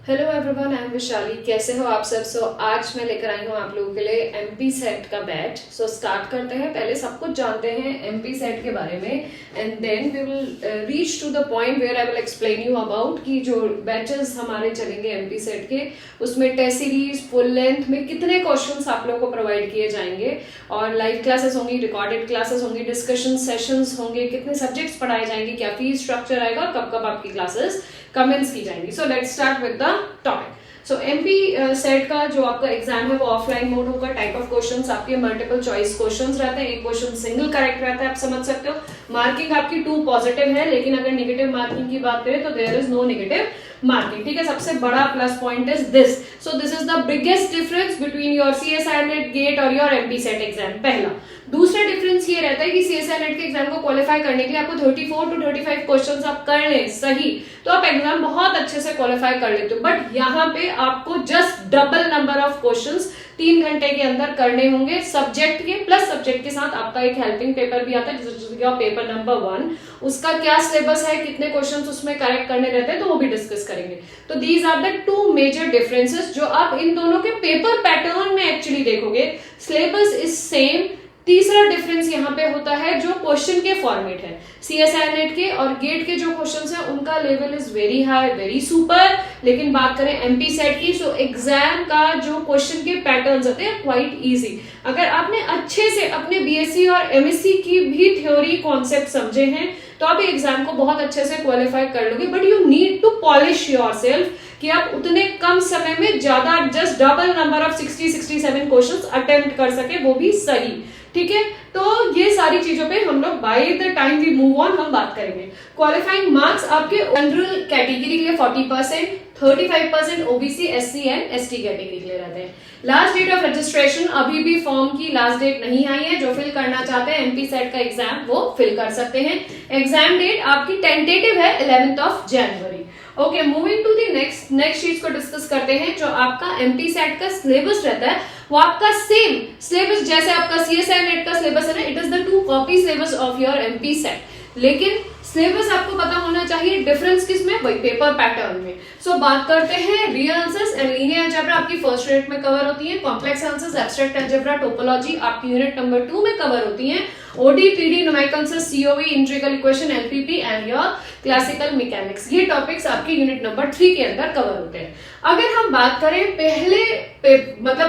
Hello everyone, I am Vishali. कैसे हो आप सब? आज मैं लेकर आई हूँ आप लोगों के लिए एमपी सेट का बैच। स्टार्ट करते हैं। पहले सब कुछ जानते हैं एमपी सेट के बारे में and then we will reach to the point where I will explain you about कि जो बैचेस हमारे चलेंगे एमपी सेट के, उसमें टेस्ट सीरीज फुल लेंथ में कितने क्वेश्चंस आप लोगों को प्रोवाइड किए जाएंगे और लाइव क्लासेस होंगी, रिकॉर्डेड क्लासेस होंगी, डिस्कशन सेशंस होंगे, कितने सब्जेक्ट्स पढ़ाए जाएंगे, क्या फीस स्ट्रक्चर आएगा और कब कब आपकी क्लासेस कमेंट्स की जाएंगी। So let's start with the topic. So MP SET का जो आपका एग्जाम है वो ऑफलाइन मोड होगा। टाइप ऑफ क्वेश्चंस आपके मल्टीपल चॉइस क्वेश्चंस रहते हैं। एक क्वेश्चन सिंगल करेक्ट रहता है, आप समझ सकते हो। मार्किंग आपकी 2 पॉजिटिव है, लेकिन अगर नेगेटिव मार्किंग की बात करें तो there is no negative marking. ठीक है, सबसे बड़ा plus point is this. So this is the biggest difference between your CSI NET GATE और योर एमपी सेट एग्जाम। पहला। दूसरा डिफरेंस ये रहता है कि सीएसआई नेट के एग्जाम को क्वालिफाई करने के लिए आपको 34 to 35 क्वेश्चंस आप कर लें सही, तो आप एग्जाम बहुत अच्छे से क्वालिफाई कर लेते हो। बट यहाँ पे आपको just double number of questions 3 घंटे के अंदर करने होंगे सब्जेक्ट के, प्लस सब्जेक्ट के साथ आपका एक हेल्पिंग पेपर भी आता है जिसका पेपर नंबर 1। उसका क्या सिलेबस है, कितने क्वेश्चंस उसमें करेक्ट करने रहते हैं, तो वो भी डिस्कस करेंगे। तो these are the 2 major differences जो आप इन दोनों के पेपर पैटर्न में एक्चुअली देखोगे। Syllabus is same. तीसरा डिफरेंस यहाँ पे होता है जो क्वेश्चन के फॉर्मेट है। सीएसआई नेट के और गेट के जो क्वेश्चंस हैं उनका level is very high, very super. लेकिन बात करें एमपी सेट की, सो एग्जाम का जो क्वेश्चन के पैटर्न्स होते हैं क्वाइट इजी। अगर आपने अच्छे से अपने बीएससी और एमएससी की भी थ्योरी कॉन्सेप्ट समझे हैं तो आप एग्जाम को बहुत अच्छे से क्वालिफाई कर लोगे। But you need to polish yourself कि आप उतने कम समय में ज्यादा just double number of 60-67 questions attempt कर सके, वो भी सही। ठीक है, तो ये सारी चीजों पे हम लोग by the time we move on हम बात करेंगे। क्वालिफाइंग मार्क्स आपके जनरल कैटेगरी के लिए 40%, 35% OBC, SC and ST category के लिए रहते हैं। लास्ट डेट ऑफ रजिस्ट्रेशन, अभी भी फॉर्म की लास्ट डेट नहीं आई है। जो फिल करना चाहते हैं एमपी सेट का एग्जाम वो फिल कर सकते हैं। एग्जाम डेट आपकी टेंटेटिव है 11 जनवरी। Okay, moving to the next चीज को डिस्कस करते हैं। जो आपका एमपी सेट का सिलेबस रहता है वो आपका सेम सिलेबस जैसे आपका सीएसआई नेट का सिलेबस है ना, it is the 2 copy syllabus of your MP set. लेकिन सिलेबस आपको पता होना चाहिए, डिफरेंस किसमें, वही पेपर पैटर्न में। सो बात करते हैं real answers and linear algebra आपकी फर्स्ट यूनिट में कवर होती है। Complex answers, abstract algebra, topology आपकी यूनिट नंबर 2 में कवर होती है। OD, PD, numerical answers, COV, integral equation, LPP and your classical mechanics, ये टॉपिक्स आपके यूनिट नंबर 3 के अंदर कवर होते हैं। अगर हम बात करें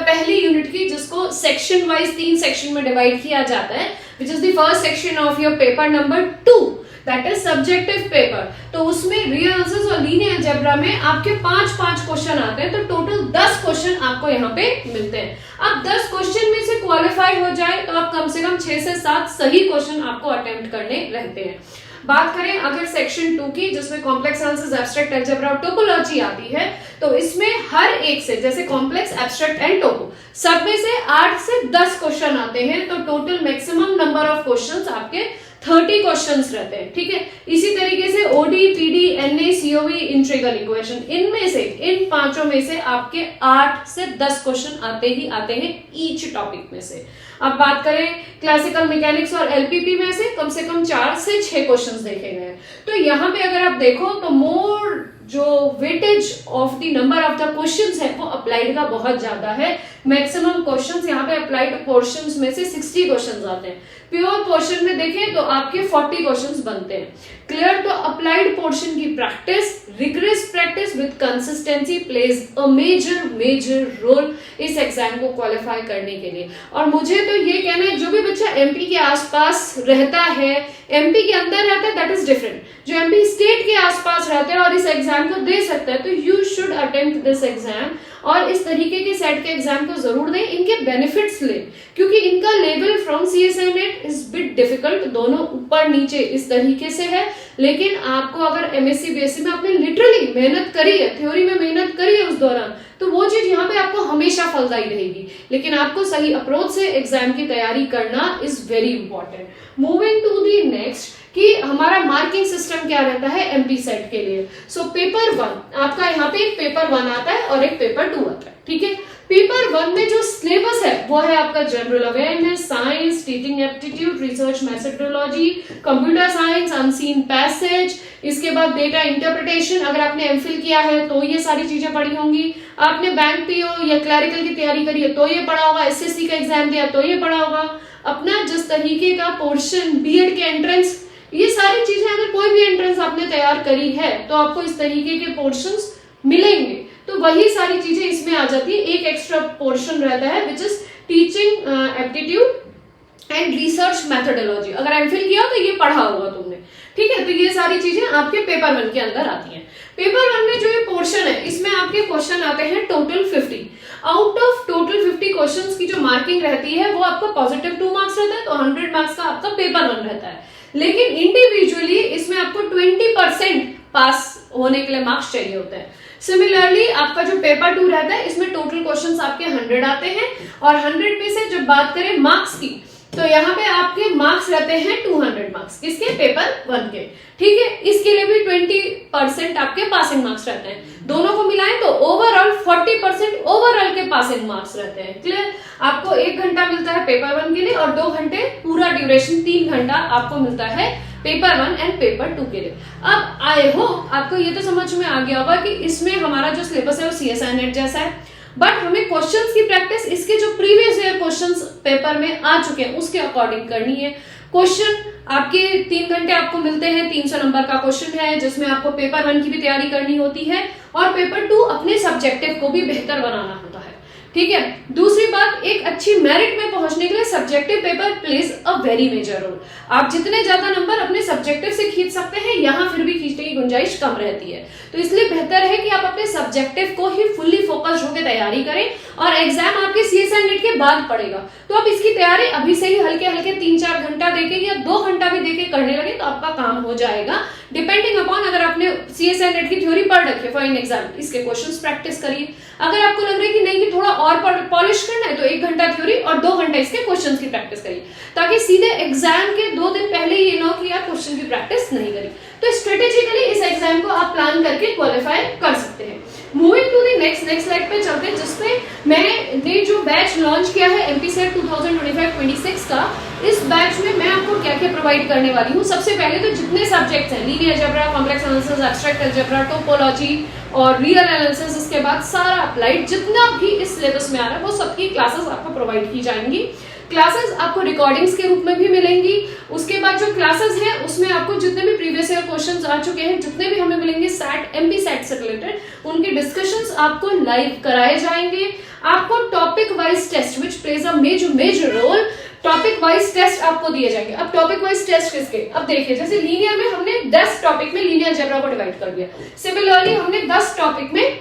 पहली यूनिट की, जिसको सेक्शन वाइज 3 सेक्शन में डिवाइड किया जाता है, which is the first section of your paper number 2, that is subjective paper. तो उसमें रियल आंसर्स और लीनियर अलजेब्रा में आपके 5-5 क्वेश्चन आते हैं, तो टोटल 10 क्वेश्चन आपको यहाँ पे मिलते हैं। अब 10 क्वेश्चन में से क्वालिफाई हो जाए तो आप कम से कम 6 से 7 सही क्वेश्चन आपको अटेम्प्ट करने रहते हैं। बात करें अगर सेक्शन 2 की, जिसमें कॉम्प्लेक्स आंसर्स, एब्स्ट्रैक्ट अलजेब्रा और टोपोलॉजी आती है, तो इसमें हर एक से, जैसे कॉम्प्लेक्स, एब्स्ट्रैक्ट एंड टोपो, सब में से 8 से 10 क्वेश्चन आते हैं। तो total maximum number of questions आपके 30 क्वेश्चंस रहते हैं। ठीक है, इसी तरीके से OD, PD, NA, COV, integral equation, इनमें से इन 5 में से आपके 8 से 10 क्वेश्चन आते ही आते हैं ईच टॉपिक में से। अब बात करें क्लासिकल मैकेनिक्स और एलपीपी में से कम 4 से 6 क्वेश्चंस देखे गए हैं। तो यहाँ पे अगर आप देखो तो मोर जो weightage of the number of the questions है वो अप्लाइड का बहुत ज्यादा है। मैक्सिमम क्वेश्चंस यहाँ पे अप्लाइड पोर्शंस में से 60 क्वेश्चंस आते हैं। प्योर पोर्शन में देखें तो आपके 40 क्वेश्चंस बनते हैं। क्लियर? तो अप्लाइड पोर्शन की practice, rigorous practice with consistency plays a major role इस एग्जाम को क्वालिफाई करने के लिए। और मुझे तो ये कहना है, जो भी बच्चा एमपी के आसपास रहता है, एमपी के अंदर रहता है, दैट इज डिफरेंट। जो एमपी स्टेट के आसपास रहते हैं और इस एग्जाम को दे सकता है, तो you should attempt this exam और इस तरीके के सेट के एग्जाम को जरूर दें। इनके बेनिफिट्स लें, क्योंकि इनका level from CSI net is bit difficult, दोनों ऊपर नीचे इस तरीके से है। लेकिन आपको अगर एमएससी बीएससी में आपने लिटरली मेहनत करी है, थ्योरी में मेहनत करी है उस दौरान, तो वो चीज यहाँ पे आपको हमेशा फलदायी रहेगी। लेकिन आपको सही अप्रोच से एग्जाम की तैयारी करना is very important. Moving to the next कि हमारा मार्किंग सिस्टम क्या रहता है एमपी सेट के लिए। सो पेपर 1 आपका यहाँ पे एक पेपर 1 आता है और एक पेपर 2 आता है। ठीक है, पेपर 1 में जो सिलेबस है वो है आपका general awareness, science, teaching aptitude, research methodology, computer science, unseen passage, इसके बाद डेटा इंटरप्रिटेशन। अगर आपने एमफिल किया है तो ये सारी चीजें पढ़ी होंगी। आपने बैंक पीओ या क्लरिकल की तैयारी करी है तो ये पढ़ा होगा, एसएससी का एग्जाम दिया तो ये पढ़ा होगा। अपना जिस तरीके का पोर्शन बीएड के एंट्रेंस, ये सारी चीजें अगर कोई भी एंट्रेंस आपने तैयार करी है तो आपको इस तरीके के पोर्शंस मिलेंगे। तो वही सारी चीजें इसमें आ जाती है। एक एक्स्ट्रा पोर्शन रहता है which is teaching aptitude and research methodology. अगर एमफिल किया तो ये पढ़ा होगा तुमने, ठीक है। तो ये सारी चीजें आपके पेपर 1 के अंदर आती हैं। पेपर 1 में जो ये पोर्शन है इसमें आपके क्वेश्चन आते हैं total 50। Out of total 50 questions की जो मार्किंग रहती है वो आपका पॉजिटिव 2 मार्क्स रहता है, तो 100 मार्क्स का आपका पेपर 1 रहता है। लेकिन इंडिविजुअली इसमें आपको 20% पास होने के लिए मार्क्स चाहिए होते हैं। सिमिलरली आपका जो पेपर 2 रहता है इसमें टोटल क्वेश्चंस आपके 100 आते हैं, और 100 में से जब बात करें मार्क्स की तो यहाँ पे आपके मार्क्स रहते हैं 200 मार्क्स, किसके? पेपर 1 के, ठीक है। इसके लिए भी 20% आपके पासिंग मार्क्स रहते हैं। दोनों को मिलाएं तो ओवरऑल 40% ओवरऑल के पासिंग मार्क्स रहते हैं। क्लियर? आपको 1 घंटा मिलता है पेपर 1 के लिए और 2 घंटे पूरा ड्यूरेशन 3 घंटा आपको मिलता है पेपर 1 एंड पेपर 2 के लिए। अब आई होप आपको ये तो समझ में आ गया होगा कि इसमें हमारा जो सिलेबस है वो सीएसआई नेट जैसा है, बट हमें क्वेश्चंस की प्रैक्टिस इसके जो प्रीवियस ईयर क्वेश्चंस पेपर में आ चुके हैं उसके अकॉर्डिंग करनी है। क्वेश्चन आपके 3 घंटे आपको मिलते हैं, 300 नंबर का क्वेश्चन है जिसमें आपको पेपर 1 की भी तैयारी करनी होती है और पेपर 2 अपने सब्जेक्टिव को भी बेहतर बनाना होता है, ठीक है। दूसरी बात, एक अच्छी मेरिट में पहुंचने के लिए subjective paper plays a very major role. आप जितने ज्यादा नंबर अपने सब्जेक्टिव से खींच सकते हैं, यहाँ फिर भी खींचने की गुंजाइश कम रहती है, तो इसलिए बेहतर है कि आप अपने सब्जेक्टिव को ही फुल्ली फोकस्ड होकर तैयारी करें और एग्जाम आपके सीएसआई नेट के बाद पड़ेगा, तो आप इसकी तैयारी अभी से ही हल्के हल्के 3-4 घंटा देके या 2 घंटा भी देके करने लगे तो आपका काम हो जाएगा। डिपेंडिंग अपॉन अगर आपने सीएसआई नेट की थ्योरी पढ़ रखी है फॉर इन एग्जाम, इसके क्वेश्चंस प्रैक्टिस करिए। अगर आपको लग रहा है कि नहीं कि थोड़ा और पॉलिश करना है तो 1 घंटा थ्योरी और 2 घंटा इसके क्वेश्चंस की प्रैक्टिस करिए, ताकि सीधे एग्जाम के 2 दिन पहले ये ना हो कि यार क्वेश्चन की प्रैक्टिस नहीं करी। तो स्ट्रेटेजिकली इस एग्जाम को आप प्लान करके क्वालिफाई कर सकते हैं। Moving to the next slide पे चलते हैं, जिसमें मैंने जो बैच लॉन्च किया है एमपीसेट 2025-26 का। इस बैच में मैं आपको क्या क्या प्रोवाइड करने वाली हूँ। सबसे पहले तो जितने सब्जेक्ट्स हैं, linear algebra, complex analysis, abstract algebra, topology और रियल एनालिसिस, इसके बाद सारा अप्लाइड जितना भी इस सिलेबस में आ रहा है वो सबकी क्लासेस आपको प्रोवाइड की जाएंगी। क्लासेस आपको रिकॉर्डिंग्स के रूप में भी मिलेंगी। उसके बाद जो क्लासेस हैं उसमें आपको जितने भी प्रीवियस ईयर क्वेश्चंस आ चुके हैं, जितने भी हमें मिलेंगे सैट एमपी सैट से रिलेटेड, उनके डिस्कशंस आपको लाइव कराए जाएंगे। आपको topic wise test which plays a major role, topic wise test आपको दिए जाएंगे। अब टॉपिक वाइज टेस्ट किसके? अब देखिए, जैसे लीनियर में हमने 10 टॉपिक में लीनियर अलजेब्रा को डिवाइड कर दिया, सिमिलरली हमने 10 टॉपिक में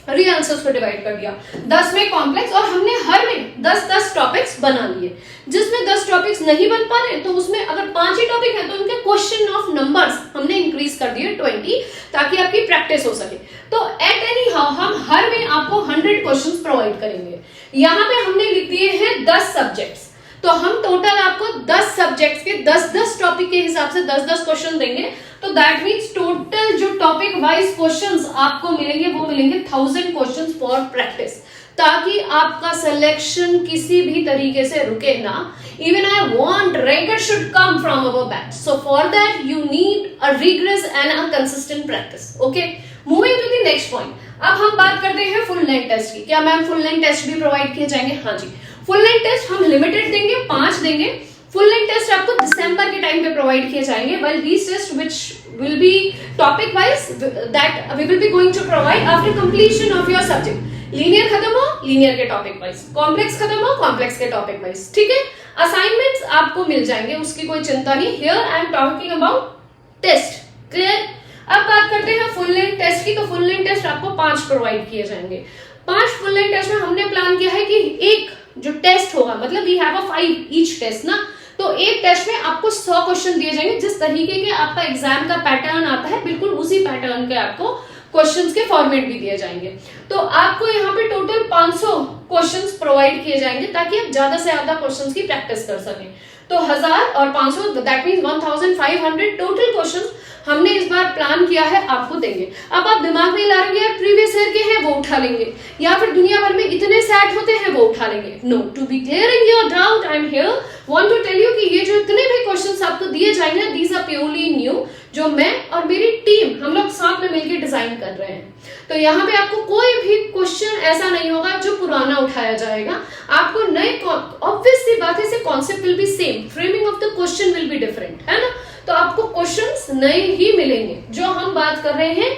रियल आंसर्स को डिवाइड कर दिया, 10 में कॉम्प्लेक्स, और हमने हर में 10-10 टॉपिक्स बना लिए। जिसमें 10 टॉपिक्स नहीं बन पा रहे तो उसमें अगर 5 ही टॉपिक है तो उनके क्वेश्चन ऑफ नंबर्स हमने इंक्रीज कर दिए 20, ताकि आपकी प्रैक्टिस हो सके। तो एट एनी हाउ हम हर में आपको 100 क्वेश्चंस प्रोवाइड करेंगे। यहाँ पे हमने लिख दिए हैं 10 सब्जेक्ट्स, तो हम टोटल आपको 10 सब्जेक्ट्स के 10-10 टॉपिक के हिसाब से 10-10 क्वेश्चन देंगे। तो दैट मीन्स टोटल जो टॉपिक वाइज क्वेश्चंस आपको मिलेंगे वो मिलेंगे 1000 क्वेश्चंस फॉर प्रैक्टिस, ताकि आपका सिलेक्शन किसी भी तरीके से रुके ना। Even I want ranker should come from our batch, so for that you need a rigorous and a consistent practice. Okay, moving to the next point. अब हम बात करते हैं फुल लेंथ टेस्ट की। क्या मैम फुल लेंथ टेस्ट भी provide किए जाएंगे? हाँ जी, फुल लेंथ टेस्ट हम लिमिटेड देंगे, 5 देंगे। फुल लेंथ टेस्ट आपको दिसंबर के टाइम पे प्रोवाइड किए जाएंगे, while these tests which will be topic wise that we will be going to provide after completion of your subject. Linear खत्म हो, लीनियर के टॉपिक वाइज, कॉम्प्लेक्स खत्म हो, कॉम्प्लेक्स के टॉपिक वाइज, ठीक है। असाइनमेंट्स आपको मिल जाएंगे, उसकी कोई चिंता नहीं। Here I am talking about test, clear. अब बात करते हैं फुल लेंथ टेस्ट की। तो फुल लेंथ टेस्ट आपको 5 प्रोवाइड किए जाएंगे। 5 फुल लेंथ टेस्ट में हमने प्लान किया है कि एक जो टेस्ट होगा, मतलब we have a 5 each test ना, तो एक टेस्ट में आपको 100 क्वेश्चन दिए जाएंगे। जिस तरीके के आपका एग्जाम का पैटर्न आता है, बिल्कुल उसी पैटर्न के आपको क्वेश्चंस के फॉर्मेट भी दिए जाएंगे। तो आपको यहाँ पे टोटल 500 क्वेश्चंस प्रोवाइड किए जाएंगे, ताकि आप ज्यादा से ज्यादा क्वेश्चंस की प्रैक्टिस कर सकें। तो 1000 और 500 दैट मींस 1500 टोटल क्वेश्चंस हमने इस बार प्लान किया है आपको देंगे। अब आप दिमाग में ला रहे हैं प्रीवियस ईयर के हैं वो उठा लेंगे, या फिर दुनिया भर में इतने सेट होते हैं वो उठा लेंगे। No, to be clearing your doubt I am here, want to tell you कि ये जो इतने भी क्वेश्चंस आपको दिए जाएंगे, दीज आर प्योरली न्यू, जो मैं और मेरी टीम हम लोग साथ में मिलकर डिजाइन कर रहे हैं। तो यहाँ पे आपको कोई भी क्वेश्चन ऐसा नहीं होगा जो पुराना उठाया जाएगा, आपको नए, ऑब्वियसली बात है, concept will be same, framing of the question will be different, है ना। तो आपको क्वेश्चंस नए ही मिलेंगे। जो हम बात कर रहे हैं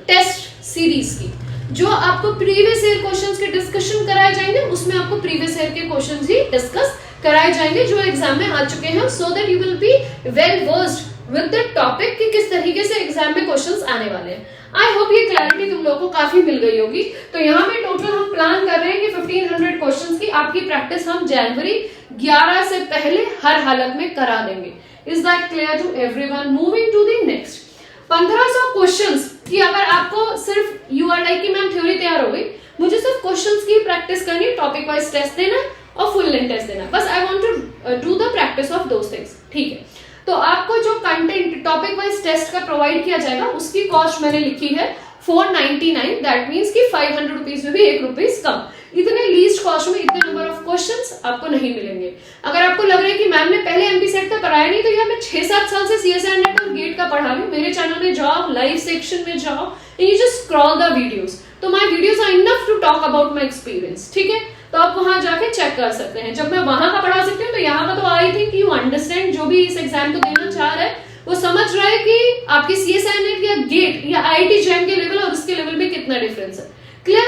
टेस्ट सीरीज की, जो आपको प्रीवियस ईयर क्वेश्चंस के डिस्कशन कराए जाएंगे, उसमें आपको प्रीवियस ईयर के क्वेश्चंस ही डिस्कस कराए जाएंगे जो एग्जाम में आ चुके हैं, so that you will be well versed with the topic कि किस तरीके से एग्जाम में क्वेश्चंस आने वाले हैं। आई होप ये क्लैरिटी तुम लोगों को काफी मिल गई होगी। तो यहाँ पे टोटल हम प्लान कर रहे हैं कि 1500 क्वेश्चंस की आपकी प्रैक्टिस हम जनवरी 11 से पहले हर हालत में करा देंगे। Is that clear to everyone? Moving to the next, 1500 questions की अगर आपको सिर्फ यू आर लाइक कि मैम थ्योरी तैयार हो गई, मुझे सिर्फ क्वेश्चंस की प्रैक्टिस करनी, टॉपिक वाइज टेस्ट देना और फुल लेंथ टेस्ट देना, बस I want to do the practice of those things, ठीक है। तो आपको जो कंटेंट टॉपिक वाइज टेस्ट का प्रोवाइड किया जाएगा उसकी कॉस्ट मैंने लिखी है 499, दैट मीन्स कि 500 रुपीज में भी 1 रुपीज कम। इतने लीस्ट कॉस्ट में इतने नंबर ऑफ क्वेश्चंस आपको नहीं मिलेंगे। अगर आपको लग रहा है कि मैम ने पहले एमपी सेट का पढ़ाया नहीं, तो यार मैं 6-7 साल से सीएसआई नेट और गेट का पढ़ा रही हूँ, मेरे चैनल में जाओ, लाइव सेक्शन में जाओ, and you just scroll the videos, तो my videos are enough to talk about my experience, ठीक है। तो आप वहां जाके चेक कर सकते हैं। जब मैं वहां का पढ़ा सकती हूँ, तो यहाँ का तो आई थिंक यू अंडरस्टैंड, जो भी इस एग्जाम को देना चाह रहा है वो समझ रहा है कि आपकी सीएसआई नेट या गेट या आईआईटी जैम के लेवल और उसके लेवल में कितना डिफरेंस है। क्लियर?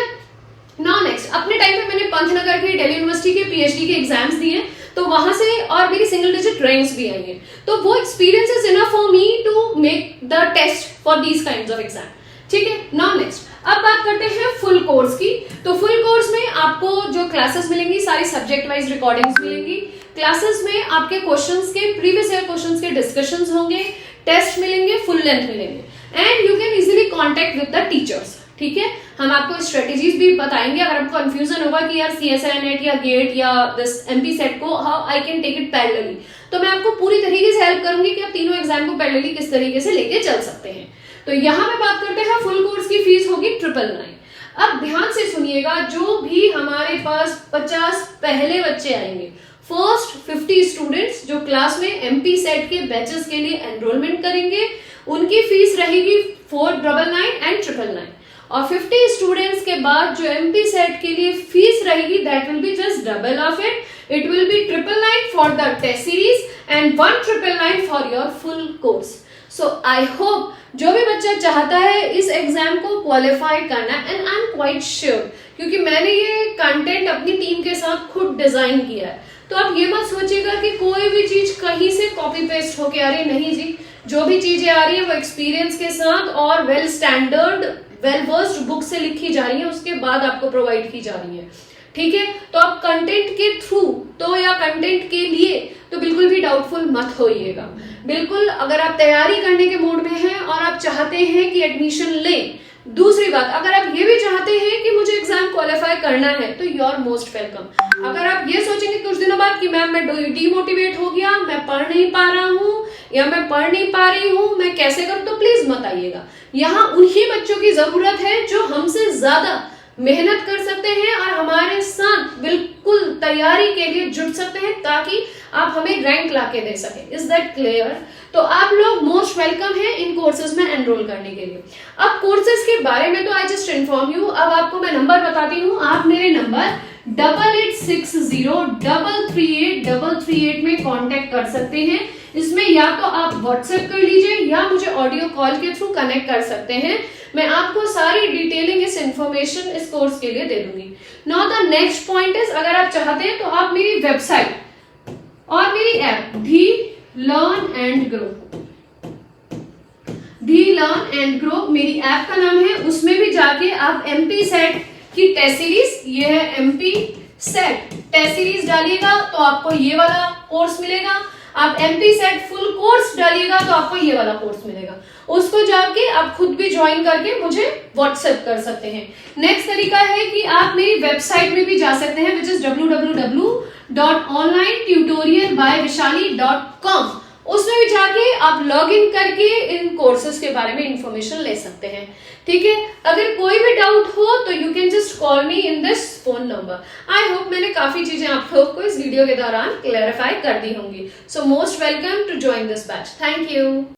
नाउ नेक्स्ट, अपने टाइम पे मैंने पंतनगर के, दिल्ली यूनिवर्सिटी के पीएचडी के एग्जाम्स दिए, तो वहां से और मेरी सिंगल डिजिट रैंक्स भी आई है, तो वो experience is enough for me to make the test for these kinds of exam, ठीक है। नाउ नेक्स्ट, अब बात करते हैं फुल कोर्स की। तो फुल कोर्स में आपको जो क्लासेस मिलेंगी, सारी सब्जेक्ट वाइज रिकॉर्डिंग्स मिलेंगी। क्लासेस में आपके क्वेश्चंस के, प्रीवियस ईयर क्वेश्चंस के डिस्कशंस होंगे, टेस्ट मिलेंगे, फुल लेंथ मिलेंगे, and you can easily contact with the teachers, ठीक है। हम आपको स्ट्रेटेजीज भी बताएंगे। अगर आपको कंफ्यूजन होगा कि यार सीएसआई नेट या गेट या दिस एमपी सेट को how I can take it parallelly, तो मैं आपको पूरी तरीके से हेल्प करूंगी कि आप तीनों एग्जाम को पैरेलली किस तरीके से लेके चल सकते हैं। तो यहाँ पे बात करते हैं फुल कोर्स की फीस होगी 999। अब ध्यान से सुनिएगा, जो भी हमारे पास 50 पहले बच्चे आएंगे, फर्स्ट 50 स्टूडेंट्स जो क्लास में एमपी सेट के बैचेस के लिए एनरोलमेंट करेंगे, उनकी फीस रहेगी 499 एंड 999, और 50 स्टूडेंट्स के बाद जो एमपी सेट के लिए फीस रहेगी, that will be just double of it, it will be 999 for the test series and 1999 for your full course. So I hope जो भी बच्चा चाहता है इस एग्जाम को क्वालिफाई करना, and I am quite sure, क्योंकि मैंने ये कंटेंट अपनी टीम के साथ खुद डिजाइन किया है, तो आप ये मत सोचिएगा कि कोई भी चीज कहीं से कॉपी पेस्ट होके आ रही है, नहीं जी, जो भी चीजें आ रही है वो एक्सपीरियंस के साथ और well standard, well versed book से लिखी जा रही है, उसके बाद आपको प्रोवाइड की जा रही है, ठीक है। तो आप कंटेंट के थ्रू तो या कंटेंट के लिए तो बिल्कुल भी डाउटफुल मत होइएगा। बिल्कुल, अगर आप तैयारी करने के मूड में हैं और आप चाहते हैं कि एडमिशन लें, दूसरी बात, अगर आप ये भी चाहते हैं कि मुझे एग्जाम क्वालिफाई करना है, तो यू आर मोस्ट वेलकम। अगर आप ये सोचेंगे कुछ दिनों बाद कि मैम मैं डिमोटिवेट हो गया, मैं पढ़ नहीं पा रहा हूँ या मैं पढ़ नहीं पा रही हूँ, मैं कैसे करूँ, तो प्लीज मत आइएगा। यहाँ उन्हीं बच्चों की जरूरत है जो हमसे ज्यादा मेहनत कर सकते हैं और हमारे साथ बिल्कुल तैयारी के लिए जुट सकते हैं, ताकि आप हमें रैंक लाके दे सकें। Is that clear? तो आप लोग मोस्ट वेलकम हैं इन कोर्सेज में एनरोल करने के लिए। अब कोर्सेज के बारे में तो आई जस्ट इन्फॉर्म यू, अब आपको मैं नंबर बताती हूँ। आप मेरे नंबर 8860338338 में कांटेक्ट कर सकते हैं। इसमें या तो आप व्हाट्सएप कर लीजिए या मुझे ऑडियो कॉल के थ्रू कनेक्ट कर सकते हैं। मैं आपको सारी डिटेलिंग इस इंफॉर्मेशन इस कोर्स के लिए दे दूंगी। Now the next point is, अगर आप चाहते हैं तो आप मेरी वेबसाइट और मेरी ऐप धी लर्न एंड ग्रो, मेरी ऐप का नाम है, उसमें भी जाके आप एमपी सेट की टेस्ट सीरीज, ये है एमपी सेट टेस्ट सीरीज डालिएगा तो आपको ये वाला कोर्स मिलेगा। आप एमपी सेट फुल कोर्स डालिएगा तो आपको ये वाला कोर्स मिलेगा। उसको जाके आप खुद भी ज्वाइन करके मुझे व्हाट्सएप कर सकते हैं। नेक्स्ट तरीका है कि आप मेरी वेबसाइट में भी जा सकते हैं, विच इज www.onlinetutorialbyvishali.com। उसमें भी जाके आप लॉग इन करके इन कोर्सेज के बारे में इंफॉर्मेशन ले सकते हैं। ठीक है, अगर कोई भी डाउट हो तो you can just call me in this phone number. I hope मैंने काफी चीजें आप लोग को इस वीडियो के दौरान क्लैरिफाई कर दी होंगी। So most welcome to join this batch. Thank you.